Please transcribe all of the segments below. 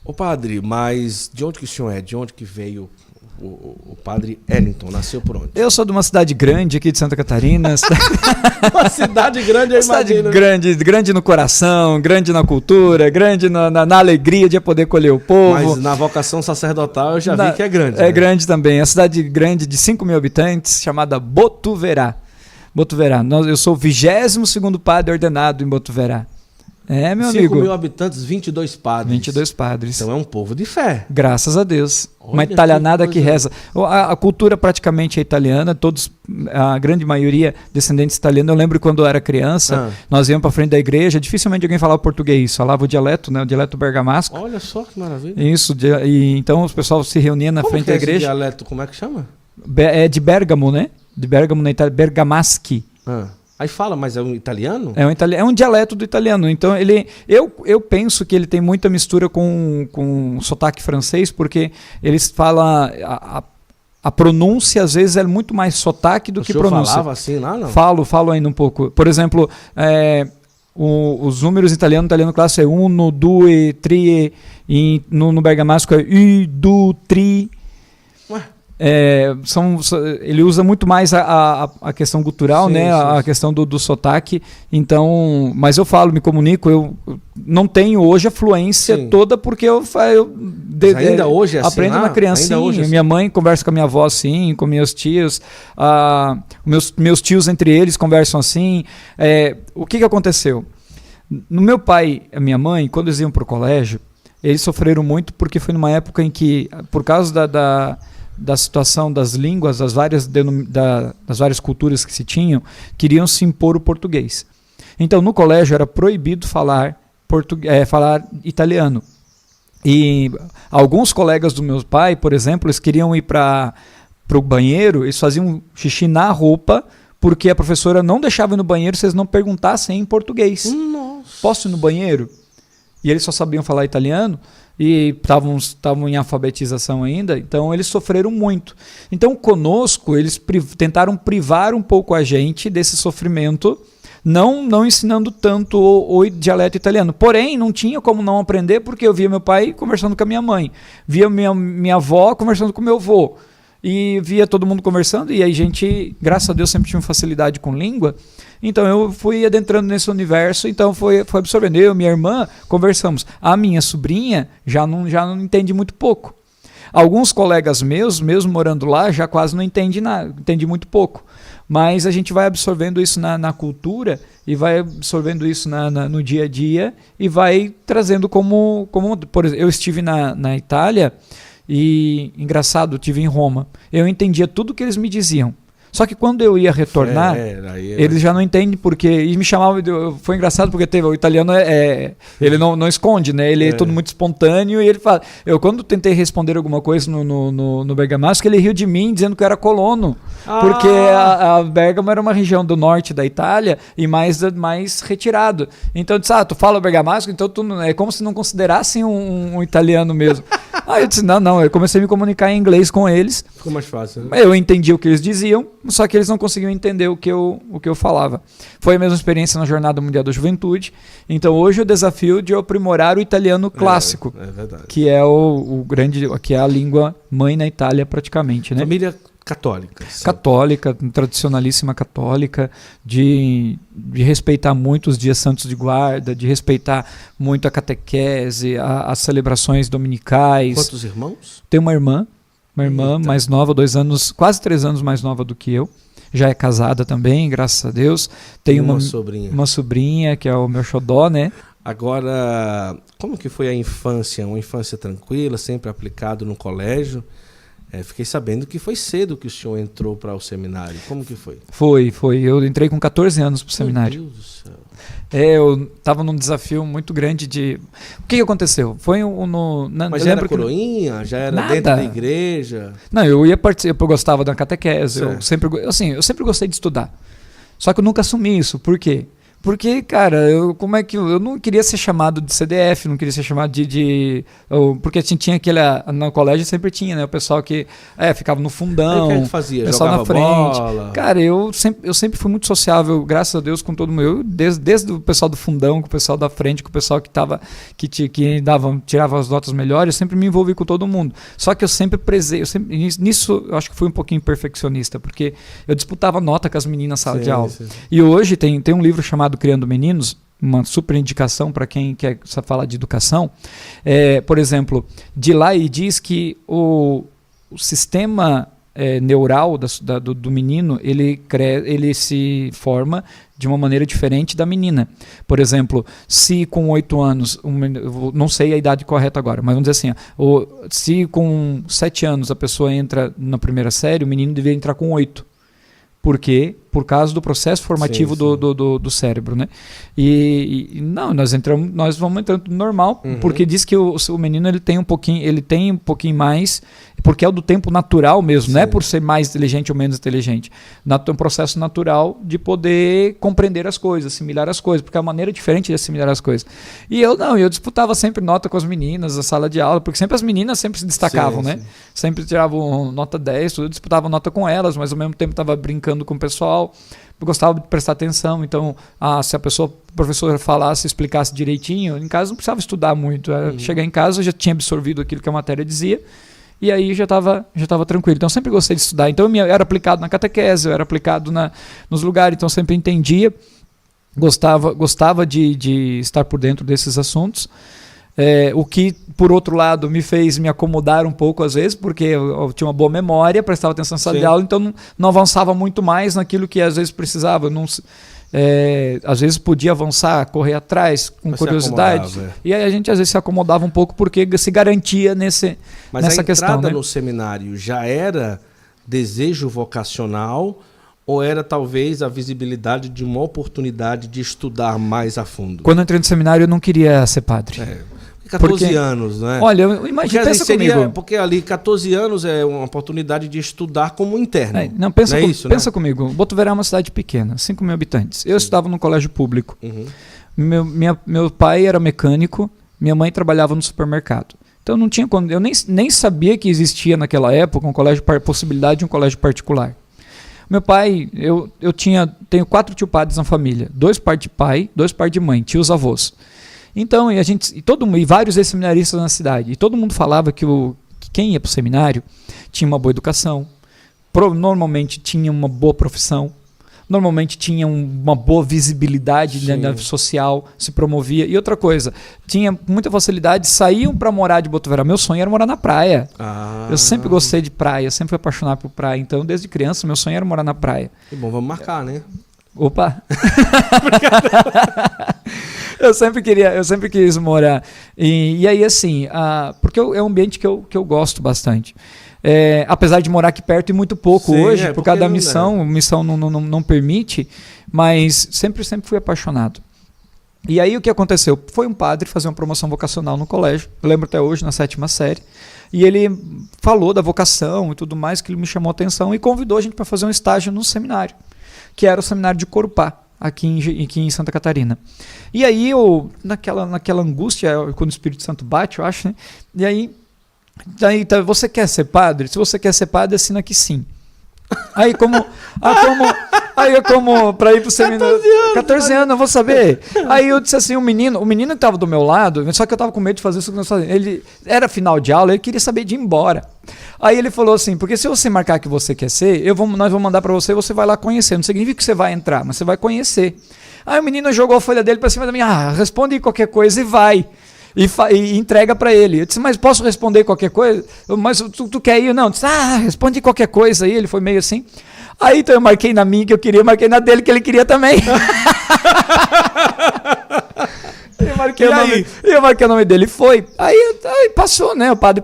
Ô padre, mas de onde que o senhor é? De onde que veio o padre Ellington? Nasceu por onde? Eu sou de uma cidade grande aqui de Santa Catarina. Uma cidade grande, eu imagino. Cidade grande no coração, grande na cultura, grande na alegria de poder colher o povo. Mas na vocação sacerdotal eu já vi que é grande. É, né? Grande também. É uma cidade grande de 5 mil habitantes, chamada Botuverá. Eu sou o 22º padre ordenado em Botuverá. É, meu amigo. 5 mil habitantes, 22 padres. 22 padres. Então é um povo de fé. Graças a Deus. Olha, uma italianada que reza. A cultura praticamente é italiana, todos, a grande maioria descendentes italianos. Eu lembro quando eu era criança, nós íamos para frente da igreja, dificilmente alguém falava português, falava o dialeto, né, o dialeto bergamasco. Olha só que maravilha. Isso, e então os pessoal se reuniam na frente da igreja. Esse dialeto, como é que chama? É de Bergamo, né? De Bergamo na Itália, bergamaschi. Aí fala, mas é um italiano? É um dialeto do italiano. Então eu penso que ele tem muita mistura com sotaque francês, porque eles falam a pronúncia às vezes é muito mais sotaque do que pronúncia. Você falava assim lá, não? Falo ainda um pouco. Por exemplo, os números italiano clássico é 1, 2, 3, e no bergamasco é 1, 2, 3. Ué? Ele usa muito mais a questão gutural, né? A questão do sotaque. Então, mas eu falo, me comunico, eu não tenho hoje a fluência toda porque ainda hoje é assim, aprendo na criança. Minha mãe conversa com a minha avó assim, com meus tios, meus tios entre eles conversam assim. O que aconteceu? No meu pai e a minha mãe, quando eles iam para o colégio, eles sofreram muito porque foi numa época em que, por causa da situação das línguas, das várias culturas que se tinham, queriam se impor o português. Então, no colégio era proibido falar italiano. E alguns colegas do meu pai, por exemplo, eles queriam ir para o banheiro, eles faziam xixi na roupa, porque a professora não deixava ir no banheiro se eles não perguntassem em português. Nossa. Posso ir no banheiro? E eles só sabiam falar italiano, e estavam em alfabetização ainda, então eles sofreram muito. Então conosco eles tentaram privar um pouco a gente desse sofrimento, não ensinando tanto o dialeto italiano. Porém, não tinha como não aprender, porque eu via meu pai conversando com a minha mãe, via minha avó conversando com meu avô, e via todo mundo conversando, e aí gente, graças a Deus, sempre tinha facilidade com língua. Então eu fui adentrando nesse universo, então foi absorvendo. Eu e minha irmã conversamos. A minha sobrinha já não entende muito pouco. Alguns colegas meus, mesmo morando lá, já quase não entende nada, entende muito pouco. Mas a gente vai absorvendo isso na cultura e vai absorvendo isso no dia a dia e vai trazendo como por exemplo, eu estive na Itália e, engraçado, eu estive em Roma. Eu entendia tudo que eles me diziam. Só que quando eu ia retornar, eles já não entendem porque... E me chamavam... Foi engraçado porque o italiano ele não esconde, né? Ele é tudo muito espontâneo e ele fala... Quando tentei responder alguma coisa no bergamasco, ele riu de mim dizendo que eu era colono. Porque a Bergamo era uma região do norte da Itália e mais retirado. Então eu disse, tu fala bergamasco, então é como se não considerassem um italiano mesmo. Aí eu disse, não. Eu comecei a me comunicar em inglês com eles. Ficou mais fácil, né? Eu entendi o que eles diziam, só que eles não conseguiam entender o que eu falava. Foi a mesma experiência na Jornada Mundial da Juventude. Então hoje o desafio de eu aprimorar o italiano clássico, que é que é a língua mãe na Itália praticamente, né? Família católica. Católica, tradicionalíssima católica, de respeitar muito os dias santos de guarda, de respeitar muito a catequese, as celebrações dominicais. Quantos irmãos? Tenho uma irmã mais nova, 2 anos, quase 3 anos mais nova do que eu. Já é casada também, graças a Deus. Tenho uma sobrinha, que é o meu xodó, né? Agora, como que foi a infância? Uma infância tranquila, sempre aplicado no colégio? Fiquei sabendo que foi cedo que o senhor entrou para o seminário. Como que foi? Foi. Eu entrei com 14 anos para o seminário. Meu Deus do céu. Eu estava num desafio muito grande de... O que aconteceu? Foi Mas já era coroinha? Já era dentro da igreja? Não, eu ia participar, eu gostava da catequese. Eu sempre gostei de estudar. Só que eu nunca assumi isso. Por quê? Porque, cara, como é que eu não queria ser chamado de CDF, não queria ser chamado porque tinha aquele no colégio sempre tinha, né, o pessoal que ficava no fundão, o que fazia? Pessoal Jogava na frente. bola? Cara, eu sempre fui muito sociável, graças a Deus, com todo mundo. Desde o pessoal do fundão, com o pessoal da frente, com o pessoal que tirava as notas melhores, eu sempre me envolvi com todo mundo. Só que eu sempre prezei, nisso eu acho que fui um pouquinho perfeccionista, porque eu disputava nota com as meninas na sala de aula. Sim. E hoje tem um livro chamado Criando Meninos, uma super indicação para quem quer falar de educação. Por exemplo, de lá ele diz que o sistema neural do menino, ele se forma de uma maneira diferente da menina. Por exemplo, se com 8 anos, não sei a idade correta agora, mas vamos dizer assim, se com 7 anos a pessoa entra na primeira série, o menino deveria entrar com 8. Por quê? Por causa do processo formativo sim. Do cérebro, né? Nós vamos entrando normal, porque diz que o menino ele tem um pouquinho mais, porque é o do tempo natural mesmo, sim. Não é por ser mais inteligente ou menos inteligente. É um processo natural de poder compreender as coisas, assimilar as coisas, porque é uma maneira diferente de assimilar as coisas. E eu disputava sempre nota com as meninas na sala de aula, porque sempre as meninas sempre se destacavam, sim, né? Sim. Sempre tiravam nota 10, eu disputava nota com elas, mas ao mesmo tempo estava brincando com o pessoal. Eu gostava de prestar atenção, então se a professora falasse, explicasse direitinho, em casa não precisava estudar muito. Chegar em casa eu já tinha absorvido aquilo que a matéria dizia e aí já estava tranquilo. Então eu sempre gostei de estudar. Então eu era aplicado na catequese, eu era aplicado nos lugares, então eu sempre entendia, gostava de estar por dentro desses assuntos. O que, por outro lado, me fez me acomodar um pouco às vezes, porque eu tinha uma boa memória, prestava atenção na sala de aula, então não avançava muito mais naquilo que às vezes precisava. Às vezes podia avançar, correr atrás, com curiosidade. E aí a gente às vezes se acomodava um pouco porque se garantia nessa questão. Mas a entrada né? no seminário já era desejo vocacional ou era talvez a visibilidade de uma oportunidade de estudar mais a fundo? Quando eu entrei no seminário eu não queria ser padre. 14 anos, né? Olha, eu imagino, pensa comigo. Porque ali 14 anos é uma oportunidade de estudar como interno. Pensa comigo. Botuverá é uma cidade pequena, 5 mil habitantes. Eu estudava num colégio público. Meu pai era mecânico, minha mãe trabalhava no supermercado. Então não tinha, eu nem sabia que existia naquela época possibilidade de um colégio particular. Meu pai, tenho 4 tio padres na família, 2 par de pai, 2 par de mãe, tios avós. Então, e vários ex-seminaristas na cidade. E todo mundo falava que quem ia para o seminário tinha uma boa educação, normalmente tinha uma boa profissão, normalmente tinha uma boa visibilidade social, se promovia. E outra coisa, tinha muita facilidade, saíam para morar de Botuverá. Meu sonho era morar na praia. Eu sempre gostei de praia, sempre fui apaixonado por praia. Então, desde criança, meu sonho era morar na praia. Que bom, vamos marcar, né? Opa! Eu sempre quis morar. E aí, assim, porque é um ambiente que eu gosto bastante. Apesar de morar aqui perto e muito pouco hoje, por causa da missão, a missão não permite, mas sempre fui apaixonado. E aí o que aconteceu? Foi um padre fazer uma promoção vocacional no colégio, eu lembro até hoje, na 7ª série, e ele falou da vocação e tudo mais, que ele me chamou a atenção e convidou a gente para fazer um estágio no seminário, que era o seminário de Corupá, aqui em Santa Catarina. E aí eu, naquela angústia, quando o Espírito Santo bate, eu acho, né? E aí, você quer ser padre? Se você quer ser padre, assina aqui sim. Aí para ir pro seminário, 14 anos, eu vou saber. Aí eu disse assim, o menino que estava do meu lado, só que eu estava com medo de fazer isso, ele era final de aula, ele queria saber de ir embora. Aí ele falou assim, porque se você marcar que você quer ser, nós vamos mandar para você, você vai lá conhecer, não significa que você vai entrar, mas você vai conhecer. Aí o menino jogou a folha dele para cima da minha, responde qualquer coisa e vai. E entrega para ele. Eu disse, mas posso responder qualquer coisa? Mas tu quer ir? Não. Eu disse, responde qualquer coisa aí. Ele foi meio assim. Aí então eu marquei na minha que eu queria, marquei na dele que ele queria também. Eu marquei o nome dele e foi. Aí passou, né? O padre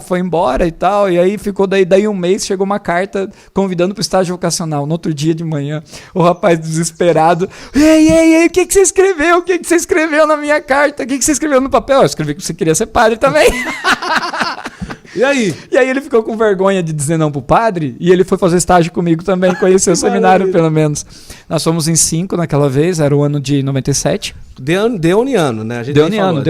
foi embora e tal. E aí ficou daí um mês, chegou uma carta convidando para o estágio vocacional. No outro dia de manhã, o rapaz desesperado. Ei, o que você escreveu? O que você escreveu na minha carta? O que você escreveu no papel? Eu escrevi que você queria ser padre também. E aí? E aí ele ficou com vergonha de dizer não pro padre e ele foi fazer estágio comigo também, conheceu o seminário pelo menos. Nós fomos em 5 naquela vez, era o ano de 97. Deoniano, né? A gente Deoniano.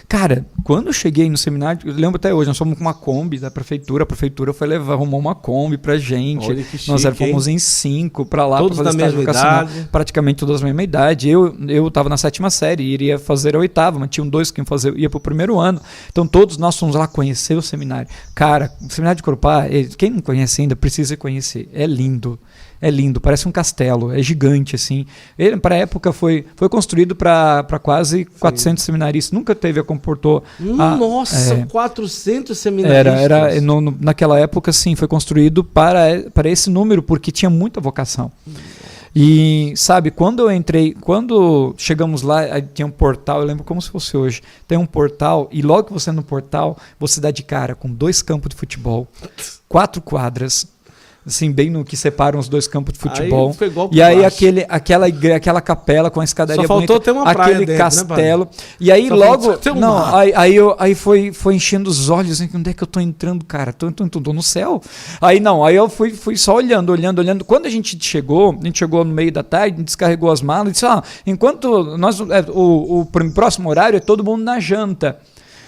Cara, quando eu cheguei no seminário, eu lembro até hoje, nós fomos com uma Kombi da prefeitura, a prefeitura foi arrumou uma Kombi pra gente. Olha que chique, nós fomos em 5 pra lá, todos pra fazer da estágio mesma vocacional. idade. Praticamente todos da mesma idade. Eu tava na 7ª série, iria fazer a 8ª, mas tinham 2 que ia pro primeiro ano. Então todos nós fomos lá conhecer o seminário. Cara, o seminário de Corupá, quem não conhece ainda, precisa conhecer. É lindo. É lindo, parece um castelo, é gigante assim. Ele, para a época, foi construído para quase 400 seminaristas. Nunca teve, comportou. Nossa, 400 seminaristas. Naquela época, sim, foi construído para esse número, porque tinha muita vocação. E, sabe, quando chegamos lá, aí tinha um portal, eu lembro como se fosse hoje. Tem um portal, e logo que você no portal, você dá de cara com 2 campos de futebol, 4 quadras, assim, bem no que separam os 2 campos de futebol. E aí aquela capela com a escadaria bonita. Só faltou ter uma praia aquele dentro, castelo. Né, e aí só logo... Não, aí foi enchendo os olhos. Onde é que eu tô entrando, cara? Tô no céu. Aí eu fui só olhando. Quando a gente chegou no meio da tarde, descarregou as malas e disse, enquanto o próximo horário é todo mundo na janta.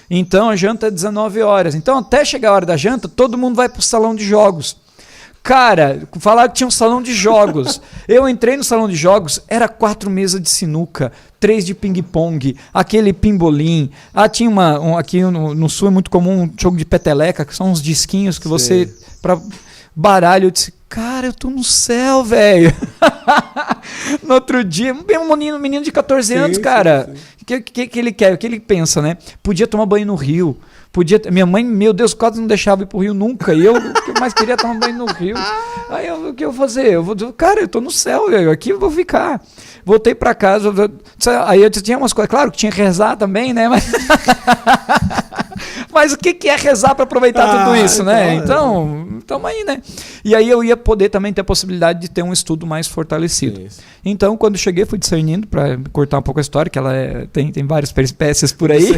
Então a janta é 19 horas. Então até chegar a hora da janta, todo mundo vai pro salão de jogos. Cara, falaram que tinha um salão de jogos. Eu entrei no salão de jogos, era 4 mesas de sinuca, 3 de ping-pong, aquele pimbolim. Tinha aqui no sul é muito comum um jogo de peteleca, que são uns disquinhos que você... Pra baralho, eu disse, cara, eu tô no céu, velho. No outro dia, um menino de 14 anos, cara. O que ele quer? O que ele pensa, né? Podia tomar banho no rio. Minha mãe, meu Deus, quase não deixava ir pro rio nunca. E eu, o que eu mais queria tomar banho no rio. Aí o que eu vou fazer? Cara, eu tô no céu, aqui eu vou ficar. Voltei pra casa. Aí eu tinha umas coisas, claro que tinha que rezar também, né? Mas o que é rezar para aproveitar tudo isso, né? Então, aí, né? E aí eu ia poder também ter a possibilidade de ter um estudo mais fortalecido. Isso. Então, quando cheguei, fui discernindo, para cortar um pouco a história, que ela tem várias peripécias por aí.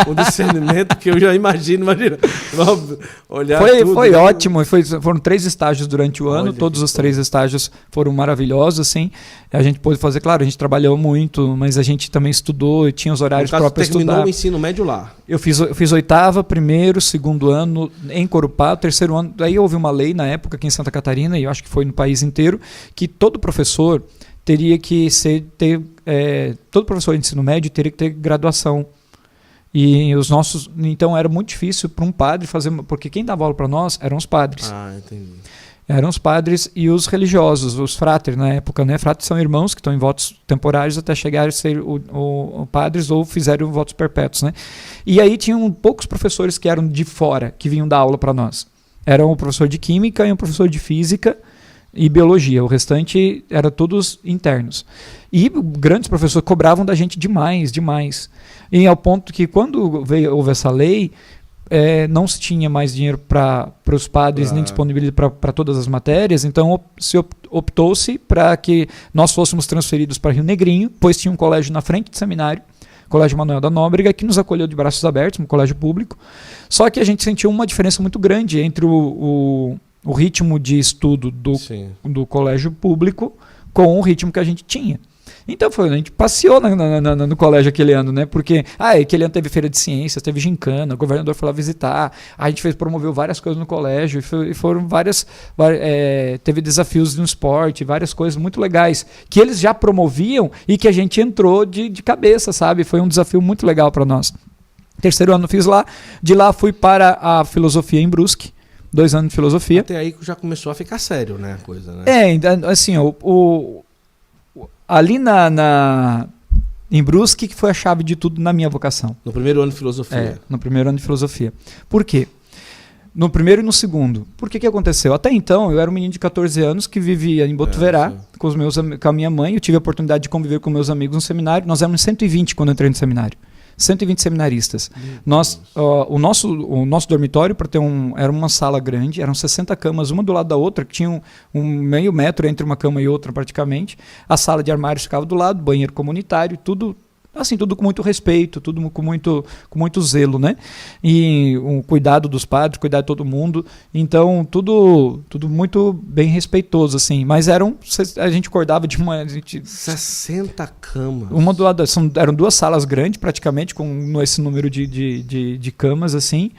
O discernimento que eu já imagina. Olhar foi né? Ótimo. Foram 3 estágios durante o ano. Todos os 3 estágios foram maravilhosos, assim. A gente pôde fazer, claro, a gente trabalhou muito, mas a gente também estudou e tinha os horários próprios para estudar. Terminou o ensino médio lá? Eu fiz 8ª, primeiro, segundo ano em Corupá, 3º ano. Daí houve uma lei na época aqui em Santa Catarina, e eu acho que foi no país inteiro, que todo professor teria que todo professor de ensino médio teria que ter graduação. E então era muito difícil para um padre fazer, porque quem dava aula para nós eram os padres. Entendi. Eram os padres e os religiosos, os fráteres na época, né? Fráteres são irmãos que estão em votos temporários até chegar a ser o padres ou fizeram votos perpétuos, né? E aí tinham poucos professores que eram de fora, que vinham dar aula para nós. Era um professor de química e um professor de física e biologia. O restante era todos internos. E grandes professores cobravam da gente demais. E ao ponto que quando houve essa lei, não se tinha mais dinheiro para os padres, nem disponibilidade para todas as matérias, então optou-se para que nós fôssemos transferidos para Rio Negrinho, pois tinha um colégio na frente do seminário, Colégio Manuel da Nóbrega, que nos acolheu de braços abertos, um colégio público. Só que a gente sentiu uma diferença muito grande entre o ritmo de estudo do colégio público com o ritmo que a gente tinha. Então a gente passeou no colégio aquele ano, né? Porque aquele ano teve feira de ciências, teve gincana, o governador foi lá visitar, a gente promoveu várias coisas no colégio e foram teve desafios no esporte, várias coisas muito legais que eles já promoviam e que a gente entrou de cabeça, sabe? Foi um desafio muito legal para nós. 3º ano fiz lá, de lá fui para a filosofia em Brusque, 2 anos de filosofia. Até aí já começou a ficar sério, né, a coisa, né? Assim, ali em Brusque, que foi a chave de tudo na minha vocação. No primeiro ano de filosofia? No primeiro ano de filosofia. Por quê? No primeiro e no segundo. Por que aconteceu? Até então, eu era um menino de 14 anos que vivia em Botuverá com a minha mãe. Eu tive a oportunidade de conviver com meus amigos no seminário. Nós éramos 120 quando eu entrei no seminário. 120 seminaristas. O nosso dormitório, era uma sala grande, eram 60 camas, uma do lado da outra, que tinha um meio metro entre uma cama e outra praticamente. A sala de armários ficava do lado, banheiro comunitário, tudo assim, tudo com muito respeito, tudo com muito zelo, né? E o cuidado dos padres, cuidar de todo mundo. Então, tudo muito bem respeitoso, assim. Mas a gente acordava de uma... 60 camas. Uma do lado, eram 2 salas grandes, praticamente, com esse número de camas, assim,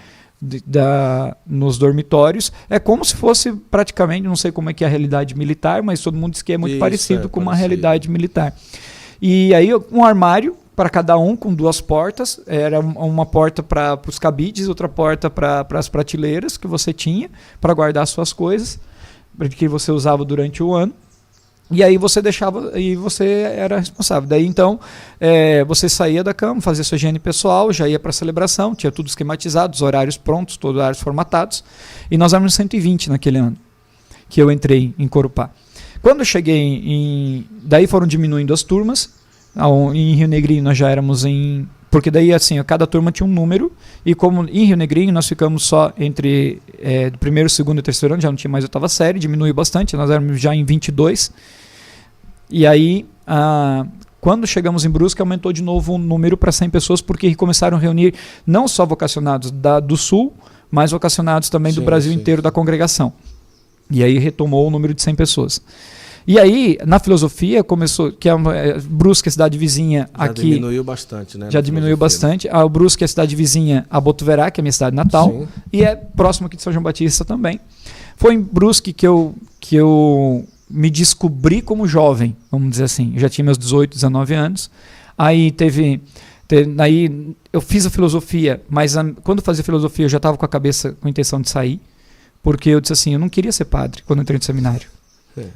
nos dormitórios. É como se fosse praticamente, não sei como é que é a realidade militar, mas todo mundo diz que é muito parecido com uma realidade militar. E aí, um armário para cada um, com 2 portas. Era uma porta para os cabides, outra porta para as prateleiras que você tinha para guardar suas coisas, que você usava durante o ano. E aí você deixava, e você era responsável. Daí então, você saía da cama, fazia sua higiene pessoal, já ia para a celebração, tinha tudo esquematizado, os horários prontos, todos os horários formatados. E nós éramos 120 naquele ano, que eu entrei em Corupá. Quando eu cheguei daí foram diminuindo as turmas. Em Rio Negrinho nós já éramos porque daí assim, cada turma tinha um número, e como em Rio Negrinho nós ficamos só entre primeiro, segundo e terceiro ano, já não tinha mais 8ª série, diminuiu bastante, nós éramos já em 22. E aí, quando chegamos em Brusque, aumentou de novo o número para 100 pessoas, porque começaram a reunir não só vocacionados do Sul, mas vocacionados também do Brasil inteiro, da congregação. E aí retomou o número de 100 pessoas. E aí, na filosofia, começou, que Brusque, a cidade vizinha aqui... Já diminuiu bastante, né? Já diminuiu bastante. A Brusque, a cidade vizinha, a Botuverá, que é a minha cidade natal. Sim. E é próximo aqui de São João Batista também. Foi em Brusque que eu me descobri como jovem, vamos dizer assim. Eu já tinha meus 18, 19 anos. Aí aí eu fiz a filosofia, mas quando eu fazia filosofia eu já estava com a intenção de sair, porque eu disse assim, eu não queria ser padre quando eu entrei no seminário.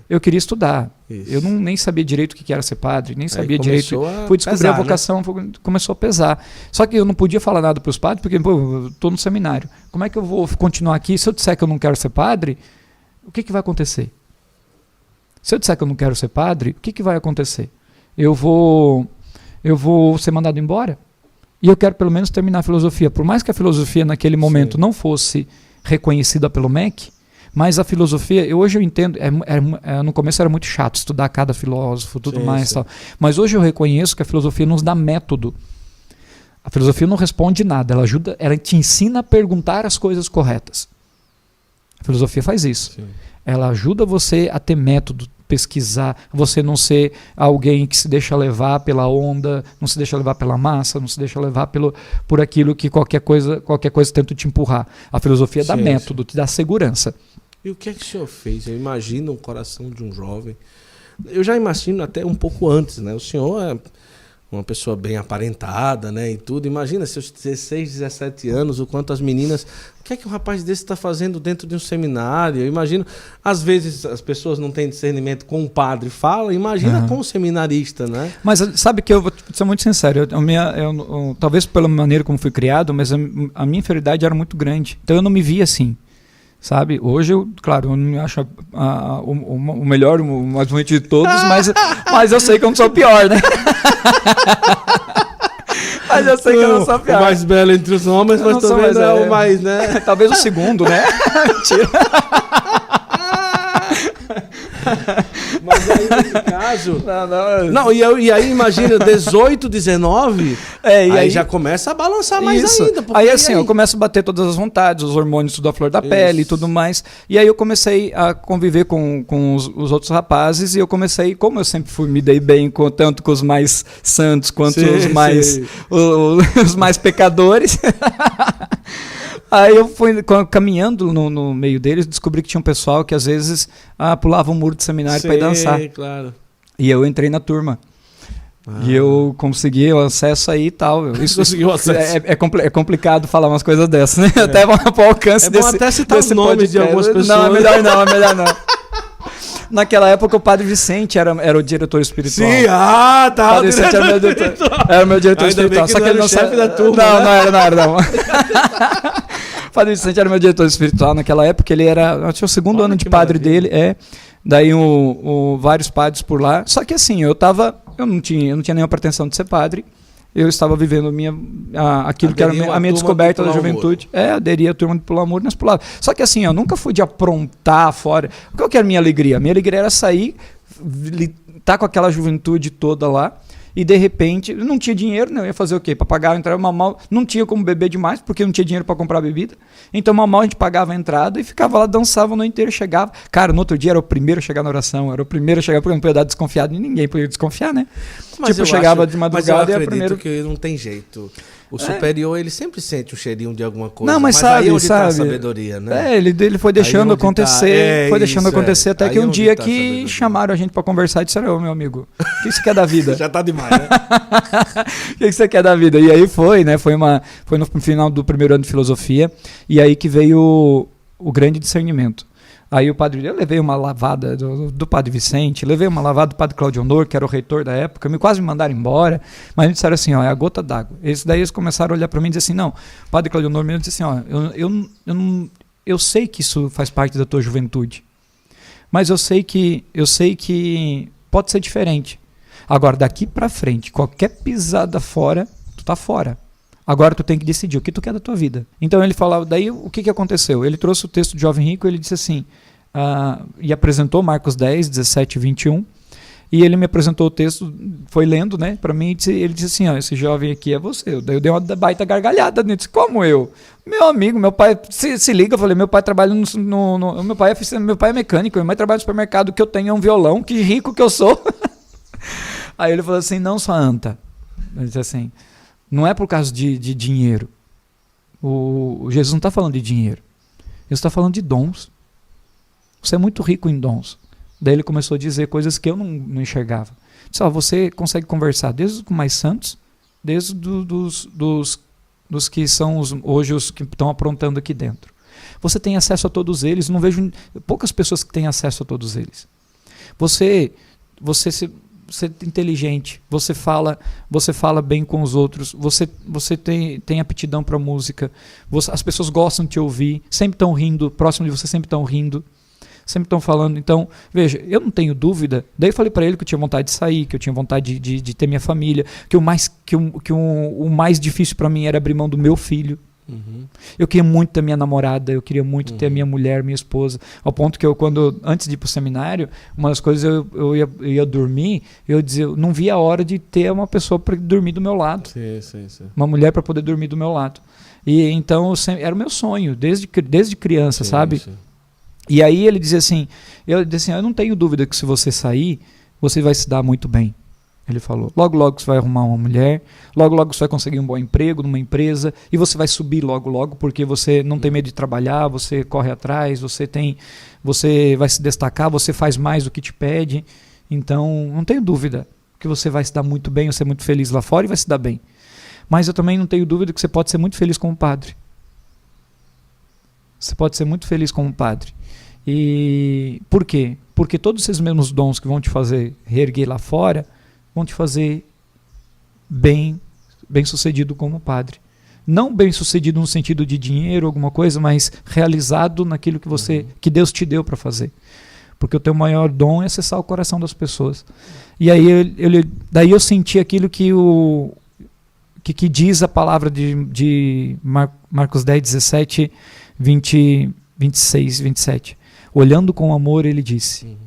Eu queria estudar. Isso. Eu nem sabia direito o que era ser padre, nem sabia direito. Fui descobrir a vocação, né? Começou a pesar. Só que eu não podia falar nada para os padres, porque eu estou no seminário. Como é que eu vou continuar aqui? Se eu disser que eu não quero ser padre, o que vai acontecer? Se eu disser que eu não quero ser padre, o que vai acontecer? Eu vou ser mandado embora? E eu quero pelo menos terminar a filosofia. Por mais que a filosofia naquele momento não fosse reconhecida pelo MEC, mas a filosofia, hoje eu entendo, no começo era muito chato estudar cada filósofo, tudo mais. Tal. Mas hoje eu reconheço que a filosofia nos dá método. A filosofia não responde nada, ela te ensina a perguntar as coisas corretas. A filosofia faz isso. Sim. Ela ajuda você a ter método, pesquisar, você não ser alguém que se deixa levar pela onda, não se deixa levar pela massa, não se deixa levar por aquilo que qualquer coisa tenta te empurrar. A filosofia dá método, te dá segurança. E o que é que o senhor fez? Eu imagino o coração de um jovem. Eu já imagino até um pouco antes, né? O senhor é uma pessoa bem aparentada, né? E tudo. Imagina seus 16, 17 anos, o quanto as meninas... O que é que um rapaz desse está fazendo dentro de um seminário? Eu imagino... Às vezes as pessoas não têm discernimento com o padre fala, imagina com o seminarista, né? Mas sabe que eu vou ser muito sincero. Talvez pela maneira como fui criado, mas a minha inferioridade era muito grande. Então eu não me via assim. Sabe? Hoje, eu não me acho o melhor, o mais bonito de todos, mas eu sei que eu não sou o pior, né? Mas eu sei que eu não sou o pior. O mais belo entre os homens, mas também não é o mais, né? Talvez o segundo, né? Mentira. Mas aí, nesse caso... Não, e aí, imagina, 18, 19, aí já começa a balançar mais ainda. Aí assim, eu começo a bater todas as vontades, os hormônios tudo à flor da pele e tudo mais. E aí eu comecei a conviver com os outros rapazes, e eu comecei, como eu sempre me dei bem tanto com os mais santos quanto os mais pecadores... Aí eu fui caminhando no meio deles, descobri que tinha um pessoal que às vezes pulava um muro de seminário para ir dançar. Claro. E eu entrei na turma. E eu consegui o acesso aí e tal. Isso conseguiu acesso. É complicado falar umas coisas dessas, né? Até para o alcance desse. É bom até citar os nomes de algumas pessoas. Não, é melhor não. Naquela época o Padre Vicente era o diretor espiritual. Sim, tá. O Padre Vicente era o meu diretor espiritual. Só que ele não chefe da turma. Não era. O Padre Vicente era meu diretor espiritual naquela época. Ele era, tinha o segundo ano de padre dele. Daí vários padres por lá. Só que assim, eu não tinha nenhuma pretensão de ser padre. Eu estava vivendo aquilo que era a minha descoberta da juventude. Aderi à turma de Pelo Amor, nós pulava. Só que assim, eu nunca fui de aprontar fora. Qual que era a minha alegria? A minha alegria era sair, estar com aquela juventude toda lá e de repente, não tinha dinheiro, né? Eu ia fazer o quê? Para pagar a entrada, mal, não tinha como beber demais, porque não tinha dinheiro para comprar bebida. Então, mal a gente pagava a entrada e ficava lá, dançava a noite inteira, chegava. Cara, no outro dia era o primeiro a chegar na oração, era o primeiro a chegar, porque não podia dar desconfiado de ninguém, podia desconfiar, né? Mas tipo, chegava de madrugada e era o primeiro. Que não tem jeito. O superior, ele sempre sente um cheirinho de alguma coisa. Não, mas sabe, aí é onde sabe. Tá a sabedoria, né? Ele foi deixando acontecer, acontecer, até que um dia tá que chamaram a gente pra conversar e disseram, ô meu amigo, o que você quer da vida? Já tá demais, né? O que você quer da vida? E aí foi, né? Foi no final do primeiro ano de filosofia, e aí que veio o grande discernimento. Aí eu levei uma lavada do padre Vicente, levei uma lavada do padre Cláudio Honor, que era o reitor da época, quase me mandaram embora, mas eles disseram assim, ó, é a gota d'água. Daí eles começaram a olhar para mim e dizer assim, não, o padre Cláudio Honor me disse assim, ó, eu sei que isso faz parte da tua juventude, mas eu sei que pode ser diferente. Agora, daqui para frente, qualquer pisada fora, tu tá fora. Agora tu tem que decidir o que tu quer da tua vida. Então ele falava, daí o que aconteceu? Ele trouxe o texto de Jovem Rico, ele disse assim, e apresentou Marcos 10, 17 e 21, e ele me apresentou o texto, foi lendo, né, para mim, ele disse assim, ó, esse jovem aqui é você. Daí eu dei uma baita gargalhada, né, disse, como eu? Meu amigo, meu pai, se liga, eu falei, meu pai trabalha meu pai é mecânico, minha mãe trabalha no supermercado, que eu tenho é um violão, que rico que eu sou. Aí ele falou assim, não, sua anta. Ele disse assim, não é por causa de dinheiro. O Jesus não está falando de dinheiro. Jesus está falando de dons. Você é muito rico em dons. Daí ele começou a dizer coisas que eu não enxergava. Disse, ó, você consegue conversar desde os mais santos, desde dos que são hoje os que estão aprontando aqui dentro. Você tem acesso a todos eles. Não vejo poucas pessoas que têm acesso a todos eles. Você é inteligente, você fala bem com os outros, você tem aptidão para música, as pessoas gostam de te ouvir, sempre estão rindo, próximo de você sempre estão rindo, sempre estão falando. Então, veja, eu não tenho dúvida. Daí eu falei para ele que eu tinha vontade de sair, que eu tinha vontade de ter minha família, que o mais difícil para mim era abrir mão do meu filho. Uhum. Eu queria muito ter minha namorada, eu queria muito ter a minha mulher, minha esposa, ao ponto que antes de ir para o seminário, uma das coisas eu ia dormir, eu não via a hora de ter uma pessoa para dormir do meu lado, sim. Uma mulher para poder dormir do meu lado. E então era o meu sonho desde criança, sabe? Sim. E aí ele dizia assim, eu não tenho dúvida que se você sair, você vai se dar muito bem. Ele falou, logo você vai arrumar uma mulher, logo você vai conseguir um bom emprego numa empresa, e você vai subir logo, porque você não tem medo de trabalhar, você corre atrás, você vai se destacar, você faz mais do que te pede. Então, não tenho dúvida que você vai se dar muito bem, você é muito feliz lá fora e vai se dar bem. Mas eu também não tenho dúvida que você pode ser muito feliz como padre. Você pode ser muito feliz como padre. E por quê? Porque todos esses mesmos dons que vão te fazer reerguer lá fora vão te fazer bem sucedido como padre. Não bem sucedido no sentido de dinheiro, alguma coisa, mas realizado naquilo que Deus te deu para fazer. Porque o teu maior dom é acessar o coração das pessoas. E aí daí eu senti aquilo que diz a palavra de Marcos 10, 17, 20, 26, 27. Olhando com amor, ele disse.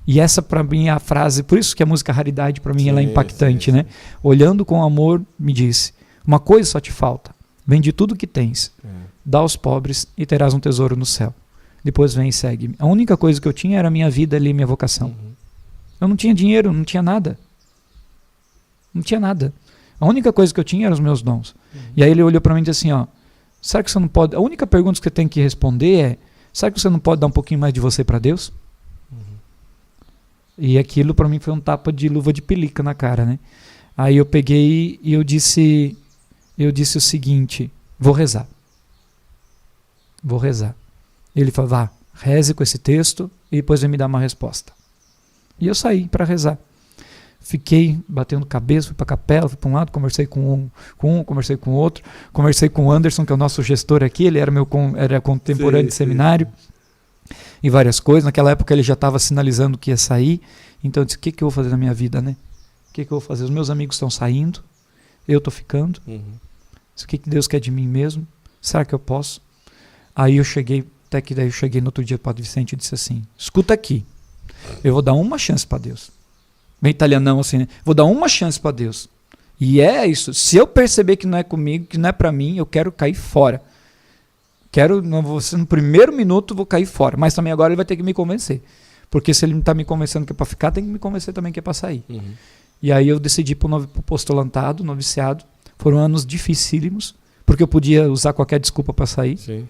E essa para mim é a frase, por isso que a música Raridade para mim ela é impactante, né? Olhando com amor, me disse, uma coisa só te falta, vende tudo que tens, dá aos pobres e terás um tesouro no céu. Depois vem e segue-me. A única coisa que eu tinha era a minha vida ali, minha vocação. Eu não tinha dinheiro, não tinha nada. Não tinha nada. A única coisa que eu tinha eram os meus dons. E aí ele olhou para mim e disse assim, ó, será que você não pode... A única pergunta que você tem que responder é, será que você não pode dar um pouquinho mais de você para Deus? E aquilo para mim foi um tapa de luva de pelica na cara, né? Aí eu peguei e eu disse o seguinte, vou rezar. Ele falou, vá, reze com esse texto e depois ele me dá uma resposta. E eu saí para rezar. Fiquei batendo cabeça, fui para a capela, fui para um lado, conversei com um, conversei com o outro, conversei com o Anderson, que é o nosso gestor aqui, ele era contemporâneo de seminário. E várias coisas. Naquela época ele já estava sinalizando que ia sair. Então eu disse, o que eu vou fazer na minha vida, né? O que eu vou fazer? Os meus amigos estão saindo, eu estou ficando. O que Deus quer de mim mesmo? Será que eu posso? Aí eu cheguei, até que daí eu cheguei no outro dia para o Padre Vicente e disse assim, escuta aqui, eu vou dar uma chance para Deus. bem italianão assim, né? Vou dar uma chance para Deus. E é isso. Se eu perceber que não é comigo, que não é para mim, eu quero cair fora. Não vou ser no primeiro minuto, vou cair fora. Mas também agora ele vai ter que me convencer. Porque se ele não está me convencendo que é para ficar, tem que me convencer também que é para sair. Uhum. E aí eu decidi para o postulantado, noviciado. Foram anos dificílimos, porque eu podia usar qualquer desculpa para sair. Sim.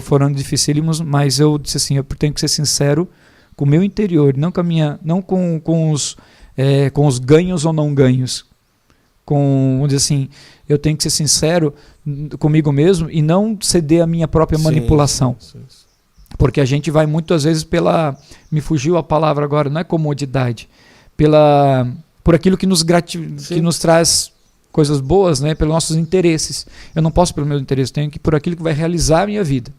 Foram anos dificílimos, mas eu disse assim, eu tenho que ser sincero com o meu interior, não com os ganhos ou não ganhos. Vamos dizer assim, eu tenho que ser sincero comigo mesmo e não ceder à minha própria manipulação. Sim. Porque a gente vai muitas vezes me fugiu a palavra agora, não é comodidade, por aquilo que nos traz coisas boas, né, pelos nossos interesses. Eu não posso pelo meu interesse, tenho que ir por aquilo que vai realizar a minha vida.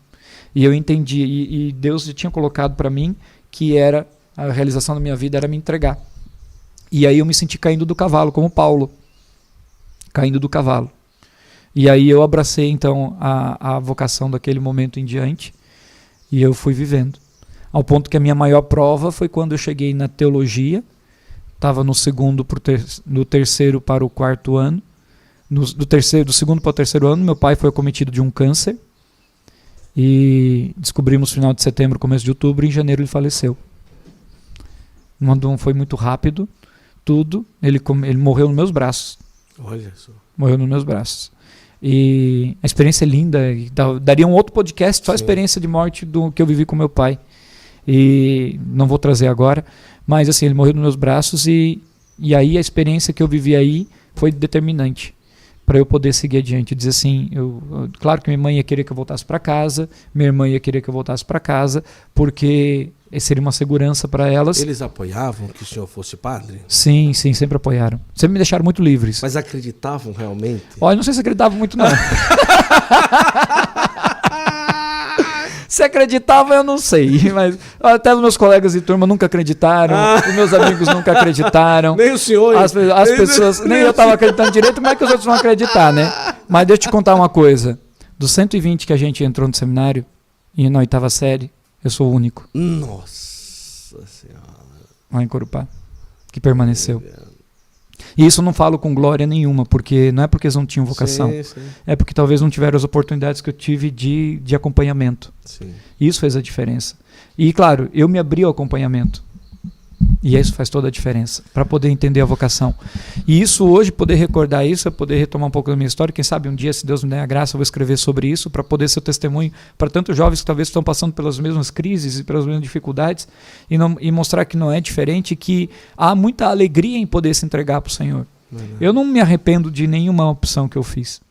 E eu entendi, e Deus já tinha colocado para mim que a realização da minha vida era me entregar. E aí eu me senti caindo do cavalo, como Paulo. Caindo do cavalo. E aí eu abracei então a vocação daquele momento em diante e eu fui vivendo. Ao ponto que a minha maior prova foi quando eu cheguei na teologia, estava no terceiro para o quarto ano, do segundo para o terceiro ano, meu pai foi acometido de um câncer e descobrimos no final de setembro, começo de outubro, e em janeiro ele faleceu. Foi muito rápido, tudo, ele morreu nos meus braços. Olha só. Morreu nos meus braços. E a experiência é linda. Daria um outro podcast só a experiência de morte que eu vivi com meu pai. E não vou trazer agora. Mas assim, ele morreu nos meus braços e aí a experiência que eu vivi aí foi determinante para eu poder seguir adiante. Dizer assim, claro que minha mãe ia querer que eu voltasse para casa, minha irmã ia querer que eu voltasse para casa, porque seria uma segurança para elas. Eles apoiavam que o senhor fosse padre? Sim, sempre apoiaram. Sempre me deixaram muito livres. Mas acreditavam realmente? Olha, não sei se acreditavam muito não. Se acreditava, eu não sei. Mas até os meus colegas de turma nunca acreditaram, os meus amigos nunca acreditaram. Nem o senhor. As pessoas, nem eu estava acreditando direito, como é que os outros vão acreditar, né? Mas deixa eu te contar uma coisa. Dos 120 que a gente entrou no seminário, e na 8ª série, eu sou o único. Nossa Senhora. Lá em Corupá, que permaneceu. E isso eu não falo com glória nenhuma, porque não é porque eles não tinham vocação. Sim. É porque talvez não tiveram as oportunidades que eu tive de acompanhamento. Sim. Isso fez a diferença. E claro, eu me abri ao acompanhamento. E isso faz toda a diferença, para poder entender a vocação. E isso hoje, poder recordar isso, é poder retomar um pouco da minha história. Quem sabe um dia, se Deus me der a graça, eu vou escrever sobre isso, para poder ser testemunho para tantos jovens que talvez estão passando pelas mesmas crises e pelas mesmas dificuldades, e mostrar que não é diferente, que há muita alegria em poder se entregar para o Senhor. Eu não me arrependo de nenhuma opção que eu fiz.